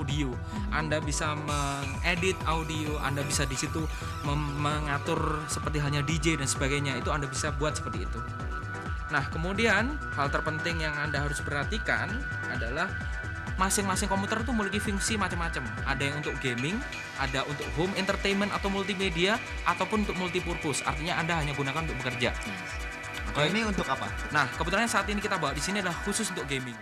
audio. Anda bisa mengedit audio, Anda bisa di situ mengatur seperti halnya DJ dan sebagainya. Itu Anda bisa buat seperti itu. Nah, kemudian hal terpenting yang Anda harus perhatikan adalah masing-masing komputer itu memiliki fungsi macam-macam. Ada yang untuk gaming, ada untuk home entertainment atau multimedia, ataupun untuk multipurpose. Artinya Anda hanya gunakan untuk bekerja. Oh, ini untuk apa? Nah, kebetulan saat ini kita bawa di sini adalah khusus untuk gaming.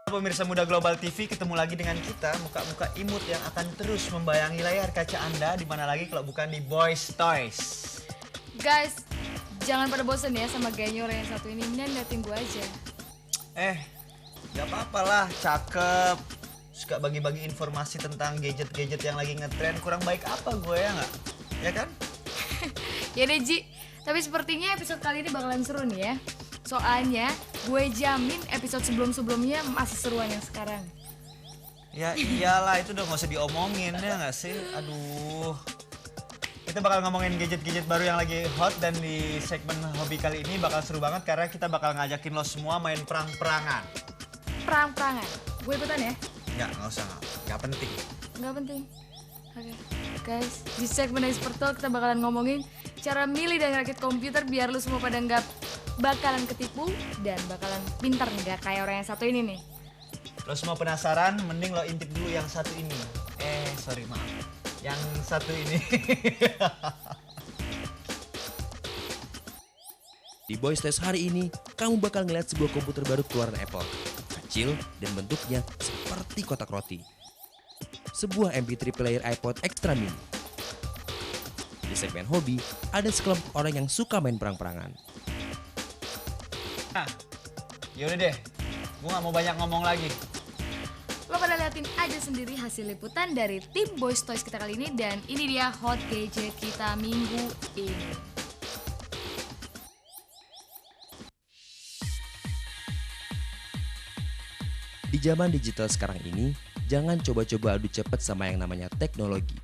Pemirsa Muda Global TV, ketemu lagi dengan kita, muka-muka imut yang akan terus membayangi layar kaca Anda, di mana lagi kalau bukan di Boys Toys. Guys, jangan pada bosan ya sama gayanya orang yang satu ini. Mendingan liatin gue aja. Gak apa-apa lah, cakep. Suka bagi-bagi informasi tentang gadget-gadget yang lagi ngetren. Kurang baik apa gue ya nggak? Ya kan? Ya deh Ji, tapi sepertinya episode kali ini bakalan seru nih ya. Soalnya gue jamin episode sebelum-sebelumnya masih seruan yang sekarang. Ya iyalah, itu udah gak usah diomongin ya nggak sih? Aduh. Kita bakal ngomongin gadget-gadget baru yang lagi hot, dan di segmen hobi kali ini bakal seru banget karena kita bakal ngajakin lo semua main perang-perangan. Perang-perangan? Gue ikutan ya? Nggak usah, nggak penting. Nggak penting. Oke. Guys, di segmen Expert Talk kita bakalan ngomongin cara milih dan rakit komputer biar lu semua pada nggak bakalan ketipu dan bakalan pintar nggak kayak orang yang satu ini nih. Lo semua penasaran? Mending lo intip dulu yang satu ini. Sorry, maaf. Yang satu ini. Di Boys Toys hari ini, kamu bakal ngeliat sebuah komputer baru keluaran Apple. Kecil dan bentuknya seperti kotak roti. Sebuah MP3 player iPod Extra Mini. Di segmen hobi, ada sekelompok orang yang suka main perang-perangan. Nah, yaudah deh. Gue gak mau banyak ngomong lagi. Lo pada liatin aja sendiri hasil liputan dari tim Boys Toys kita kali ini, dan ini dia hot gadget kita minggu ini. Di zaman digital sekarang ini, jangan coba-coba adu cepat sama yang namanya teknologi.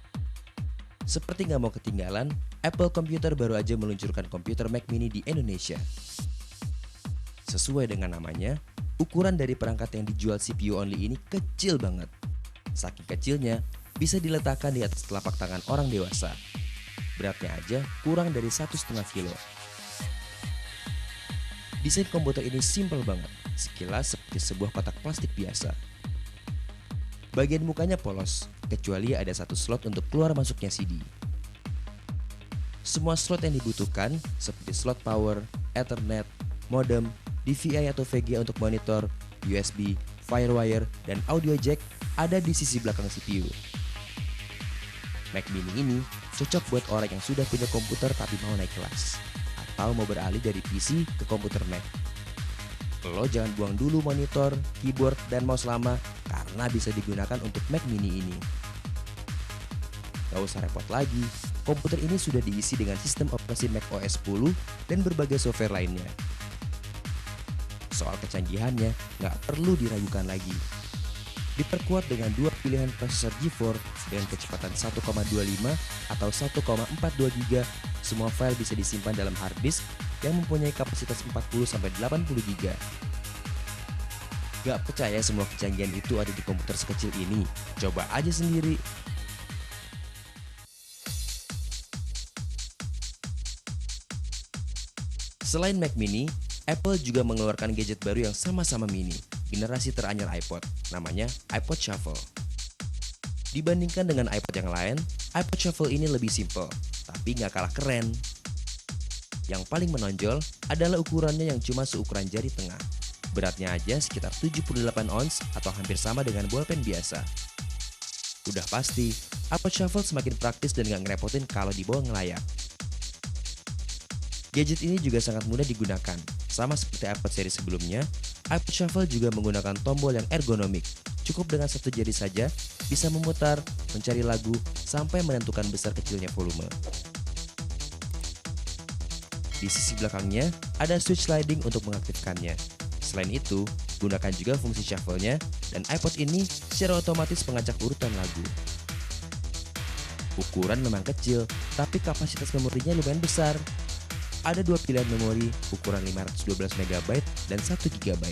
Seperti nggak mau ketinggalan, Apple Computer baru aja meluncurkan komputer Mac Mini di Indonesia. Sesuai dengan namanya, ukuran dari perangkat yang dijual CPU only ini kecil banget. Saking kecilnya, bisa diletakkan di atas telapak tangan orang dewasa. Beratnya aja kurang dari 1,5 kilo. Desain komputer ini simple banget, sekilas seperti sebuah kotak plastik biasa. Bagian mukanya polos, kecuali ada satu slot untuk keluar masuknya CD. Semua slot yang dibutuhkan, seperti slot power, Ethernet, modem, DVI atau VGA untuk monitor, USB, Firewire, dan audio jack ada di sisi belakang CPU. Mac Mini ini cocok buat orang yang sudah punya komputer tapi mau naik kelas, atau mau beralih dari PC ke komputer Mac. Lo jangan buang dulu monitor, keyboard, dan mouse lama karena bisa digunakan untuk Mac Mini ini. Gak usah repot lagi, komputer ini sudah diisi dengan sistem operasi Mac OS 10 dan berbagai software lainnya. Soal kecanggihannya, nggak perlu diragukan lagi. Diperkuat dengan dua pilihan prosesor GeForce dengan kecepatan 1,25 atau 1,42 GB, semua file bisa disimpan dalam hard disk yang mempunyai kapasitas 40-80 GB. Gak percaya semua kecanggihan itu ada di komputer sekecil ini? Coba aja sendiri. Selain Mac Mini, Apple juga mengeluarkan gadget baru yang sama-sama mini, generasi teranyar iPod, namanya iPod Shuffle. Dibandingkan dengan iPod yang lain, iPod Shuffle ini lebih simple, tapi nggak kalah keren. Yang paling menonjol adalah ukurannya yang cuma seukuran jari tengah. Beratnya aja sekitar 78 ons atau hampir sama dengan bolpen biasa. Udah pasti, iPod Shuffle semakin praktis dan nggak ngerepotin kalau dibawa ngelayap. Gadget ini juga sangat mudah digunakan. Sama seperti iPod seri sebelumnya, iPod Shuffle juga menggunakan tombol yang ergonomik. Cukup dengan satu jari saja, bisa memutar, mencari lagu, sampai menentukan besar kecilnya volume. Di sisi belakangnya, ada switch sliding untuk mengaktifkannya. Selain itu, gunakan juga fungsi shuffle-nya, dan iPod ini secara otomatis mengacak urutan lagu. Ukuran memang kecil, tapi kapasitas memorinya lumayan besar. Ada dua pilihan memori ukuran 512 MB dan 1 GB.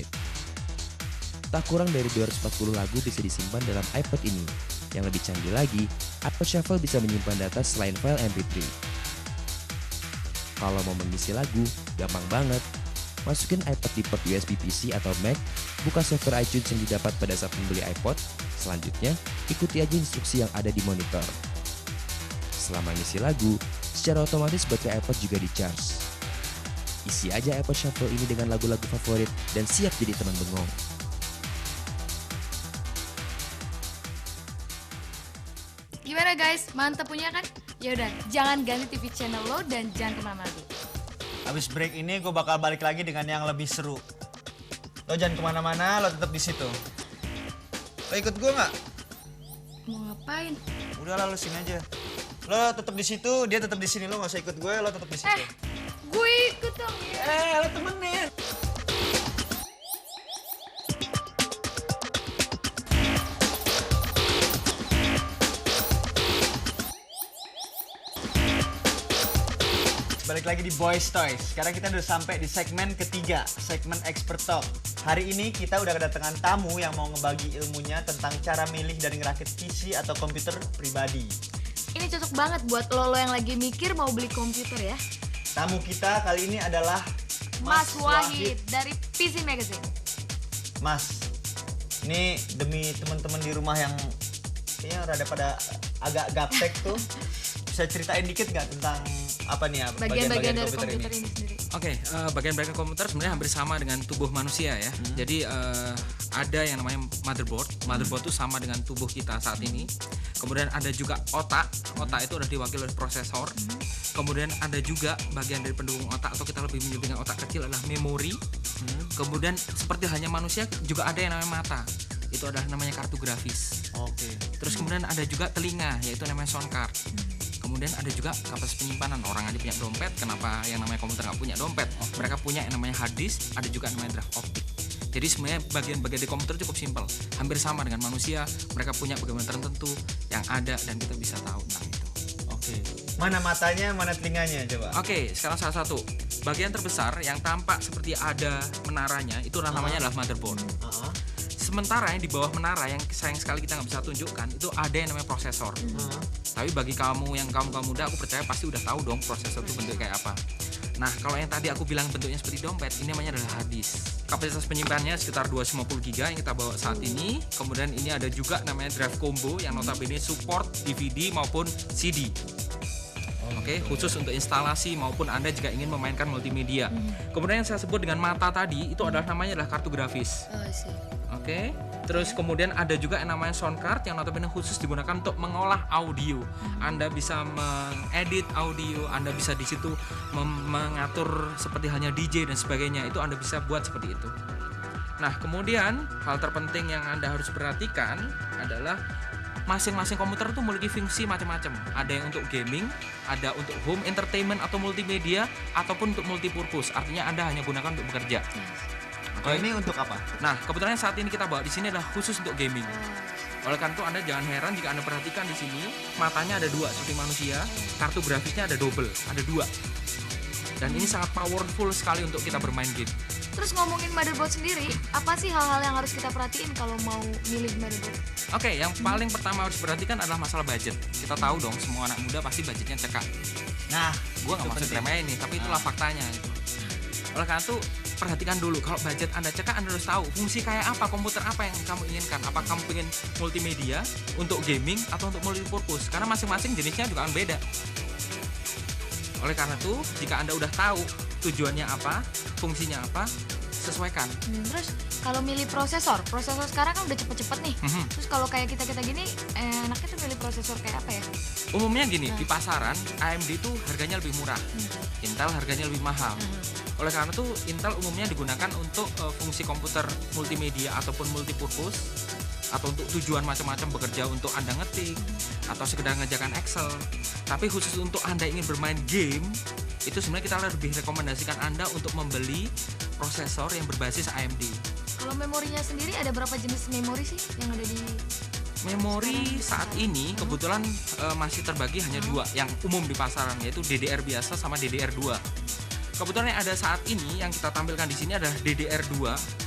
Tak kurang dari 240 lagu bisa disimpan dalam iPod ini. Yang lebih canggih lagi, iPod Shuffle bisa menyimpan data selain file MP3. Kalau mau mengisi lagu, gampang banget. Masukin iPod di port USB PC atau Mac, buka software iTunes yang didapat pada saat membeli iPod. Selanjutnya, ikuti aja instruksi yang ada di monitor. Selama ngisi lagu, secara otomatis baterai iPod juga di-charge. Isi aja iPod Shuffle ini dengan lagu-lagu favorit dan siap jadi teman bengong. Gimana guys? Mantap punya kan? Yaudah, jangan ganti TV channel lo dan jangan kemana-mana dulu. Abis break ini gue bakal balik lagi dengan yang lebih seru. Lo jangan kemana-mana, lo tetap di situ. Lo ikut gue nggak? Mau ngapain? Udah lah, lo sini aja. Lo tetap di situ, dia tetap di sini. Lo nggak usah ikut gue, lo tetap di situ. Gue ikut dong ya. Lo temenin. Balik lagi di Boys Toys. Sekarang kita udah sampai di segmen ketiga, segmen Expert Talk. Hari ini kita udah kedatangan tamu yang mau ngebagi ilmunya tentang cara milih dan ngerakit PC atau komputer pribadi. Ini cocok banget buat lo yang lagi mikir mau beli komputer ya. Tamu kita kali ini adalah Mas Wahid dari PC Magazine. Mas, ini demi teman-teman di rumah yang kayaknya rada pada agak gaptek tuh, bisa ceritain dikit nggak tentang apa nih ya Bagian-bagian dari komputer ini sendiri. Oke, bagian-bagian komputer sebenarnya hampir sama dengan tubuh manusia ya. Jadi ada yang namanya motherboard. Motherboard itu sama dengan tubuh kita saat ini. Kemudian ada juga otak. Otak itu udah diwakili oleh prosesor. Kemudian ada juga bagian dari pendukung otak atau kita lebih menyebut dengan otak kecil adalah memori. Kemudian seperti hanya manusia juga ada yang namanya mata. Itu adalah namanya kartu grafis. Oke. Terus kemudian ada juga telinga, yaitu namanya sound card. Kemudian ada juga kapasitas penyimpanan. Orang aja punya dompet, kenapa yang namanya komputer nggak punya dompet? Mereka punya yang namanya hard disk, ada juga yang namanya drive optik. Jadi sebenarnya bagian-bagian di komputer cukup simpel, hampir sama dengan manusia. Mereka punya bagian tertentu yang ada dan kita bisa tahu tentang itu. Oke. Mana matanya, mana telinganya coba? Oke, sekarang salah satu bagian terbesar yang tampak seperti ada menaranya itu namanya adalah motherboard. Sementara yang di bawah menara yang sayang sekali kita nggak bisa tunjukkan itu ada yang namanya prosesor. Tapi bagi kamu yang kamu muda, aku percaya pasti udah tahu dong prosesor itu bentuknya kayak apa. Nah, kalau yang tadi aku bilang bentuknya seperti dompet, ini namanya adalah hard disk. Kapasitas penyimpanannya sekitar 250 GB yang kita bawa saat ini. Kemudian ini ada juga namanya drive combo yang notabene support DVD maupun CD. Oke, khusus untuk instalasi maupun Anda jika ingin memainkan multimedia. Kemudian yang saya sebut dengan mata tadi itu adalah namanya adalah kartu grafis. Oke. Terus kemudian ada juga yang namanya sound card yang notabene khusus digunakan untuk mengolah audio. Anda bisa mengedit audio, Anda bisa di situ mengatur seperti halnya DJ dan sebagainya. Itu Anda bisa buat seperti itu. Nah, kemudian hal terpenting yang Anda harus perhatikan adalah masing-masing komputer itu memiliki fungsi macam-macam. Ada yang untuk gaming, ada untuk home entertainment atau multimedia, ataupun untuk multipurpose. Artinya Anda hanya gunakan untuk bekerja. Kalau ini untuk apa? Nah, kebetulan saat ini kita bawa di sini adalah khusus untuk gaming. Oleh karena itu Anda jangan heran jika Anda perhatikan di sini matanya ada dua seperti manusia, kartu grafisnya ada double, ada dua. Dan ini sangat powerful sekali untuk kita bermain game. Terus ngomongin motherboard sendiri, apa sih hal-hal yang harus kita perhatiin kalau mau milih motherboard? Oke, yang paling pertama harus diperhatikan adalah masalah budget. Kita tahu dong semua anak muda pasti budgetnya cekak. Nah, Gua nggak maksud remehin nih, tapi itulah faktanya gitu. Oleh karena itu perhatikan dulu kalau budget Anda cekak, Anda harus tahu fungsi kayak apa, komputer apa yang kamu inginkan. Apa kamu ingin multimedia, untuk gaming, atau untuk multipurpose? Karena masing-masing jenisnya juga akan beda. Oleh karena itu, jika Anda udah tahu tujuannya apa, fungsinya apa, sesuaikan. Terus kalau milih prosesor sekarang kan udah cepet-cepet nih. Terus kalau kayak kita gini, enaknya tuh milih prosesor kayak apa ya? Umumnya gini, di pasaran AMD itu harganya lebih murah, Intel harganya lebih mahal. Oleh karena itu Intel umumnya digunakan untuk fungsi komputer multimedia ataupun multipurpose, atau untuk tujuan macam-macam, bekerja untuk Anda ngetik atau sekedar ngerjakan Excel. Tapi khusus untuk Anda ingin bermain game, itu sebenarnya kita lebih rekomendasikan Anda untuk membeli prosesor yang berbasis AMD. Kalau memorinya sendiri ada berapa jenis memori sih yang ada di Memori saat ini kebetulan masih terbagi hanya dua yang umum di pasaran, yaitu DDR biasa sama DDR2. Kebetulan yang ada saat ini yang kita tampilkan di sini adalah DDR2.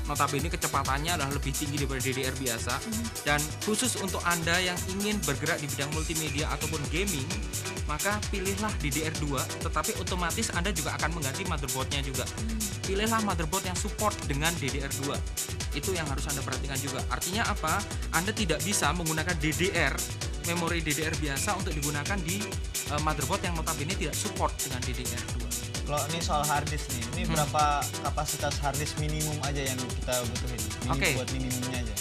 Notabene kecepatannya adalah lebih tinggi daripada DDR biasa. Dan khusus untuk Anda yang ingin bergerak di bidang multimedia ataupun gaming, maka pilihlah DDR2, tetapi otomatis Anda juga akan mengganti motherboardnya juga. Pilihlah motherboard yang support dengan DDR2. Itu yang harus Anda perhatikan juga. Artinya apa? Anda tidak bisa menggunakan memori DDR biasa untuk digunakan di motherboard yang notabene tidak support dengan DDR2. Kalau ini soal hard disk nih, ini berapa kapasitas hard disk minimum aja yang kita butuhin? Oke. Buat minimumnya aja.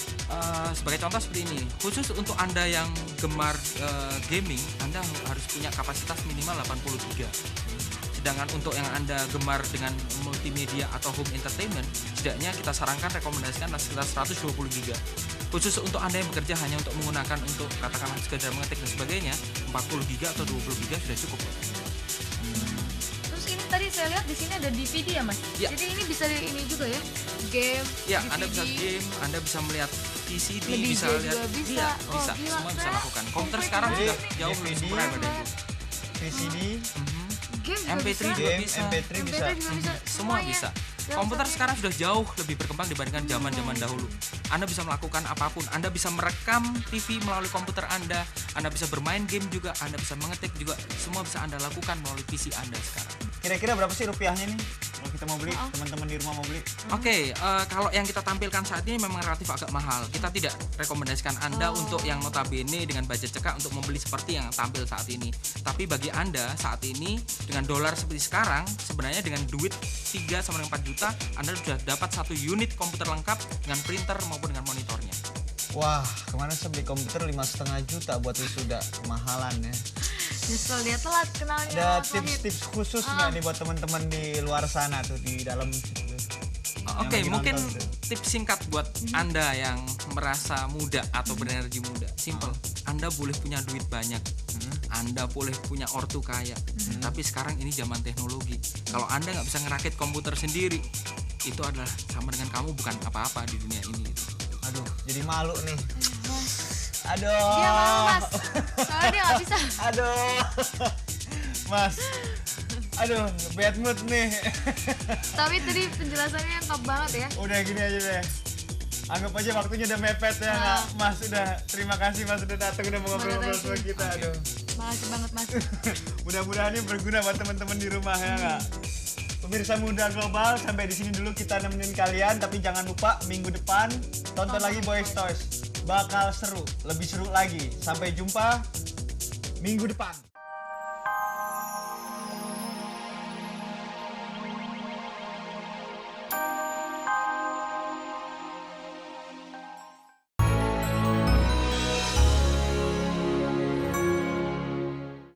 Sebagai contoh seperti ini, khusus untuk Anda yang gemar gaming, Anda harus punya kapasitas minimal 80 GB. Sedangkan untuk yang Anda gemar dengan multimedia atau home entertainment, setidaknya kita sarankan rekomendasikan sekitar 120 GB. Khusus untuk Anda yang bekerja hanya untuk menggunakan untuk katakanlah sekedar mengetik dan sebagainya, 40 GB atau 20 GB sudah cukup. Terus ini tadi saya lihat di sini ada DVD ya Mas. Ya. Jadi ini bisa ini juga ya, game, Ya, DVD. Anda bisa game, Anda bisa melihat VCD, Nge-DJ bisa lihat, juga bisa. iya, Oh, bisa, gila, semua bisa keren. lakukan. Komputer Komplit sekarang banget sudah nih. jauh lebih DVD, sempurna daripada itu. VCD, Game juga MP3 bisa. juga game, bisa. MP3 bisa. MP3 juga bisa. Semua Semuanya. bisa. Dalam Komputer satu- sekarang sudah jauh lebih berkembang dibandingkan zaman-zaman dahulu. Anda bisa melakukan apapun. Anda bisa merekam TV melalui komputer Anda. Anda bisa bermain game juga. Anda bisa mengetik juga. Semua bisa Anda lakukan melalui PC Anda sekarang. Kira-kira berapa sih rupiahnya nih? Kalau kita mau beli, teman-teman di rumah mau beli. Oke, kalau yang kita tampilkan saat ini memang relatif agak mahal. Kita tidak rekomendasikan Anda untuk yang notabene dengan budget cekak untuk membeli seperti yang tampil saat ini. Tapi bagi Anda saat ini dengan dolar seperti sekarang, sebenarnya dengan duit 3 sampai 4 juta, Anda sudah dapat satu unit komputer lengkap dengan printer maupun dengan monitornya. Wah, kemarin saya beli komputer 5,5 juta buat wisuda, kemahalan ya. Nyesel dia telat kenalnya. Ada Mas Wahid. tips-tips khusus nggak nih buat teman-teman di luar sana tuh di dalam situ? Oke, lagi mungkin nonton tuh. tips singkat buat Anda yang merasa muda atau berenergi muda. Simple. Anda boleh punya duit banyak. Anda boleh punya ortu kaya. Tapi sekarang ini zaman teknologi. Kalau Anda nggak bisa ngerakit komputer sendiri, itu adalah sama dengan kamu bukan apa-apa di dunia ini. Aduh, jadi malu nih. Aduh. Dia mau Mas. Soalnya dia nggak bisa. Aduh. Mas. Aduh, bad mood nih. Tapi tadi penjelasannya top banget ya. Udah gini aja deh. Anggap aja waktunya udah mepet ya nggak? Mas udah, terima kasih Mas udah datang udah mau ngobrol-ngobrol sama kita. Aduh. Makasih banget Mas. Mudah-mudahan ini berguna buat teman-teman di rumah ya nggak? Pemirsa Muda Global, sampai di sini dulu kita nemenin kalian, tapi jangan lupa minggu depan tonton lagi Boys Toys. Bakal seru, lebih seru lagi. Sampai jumpa minggu depan.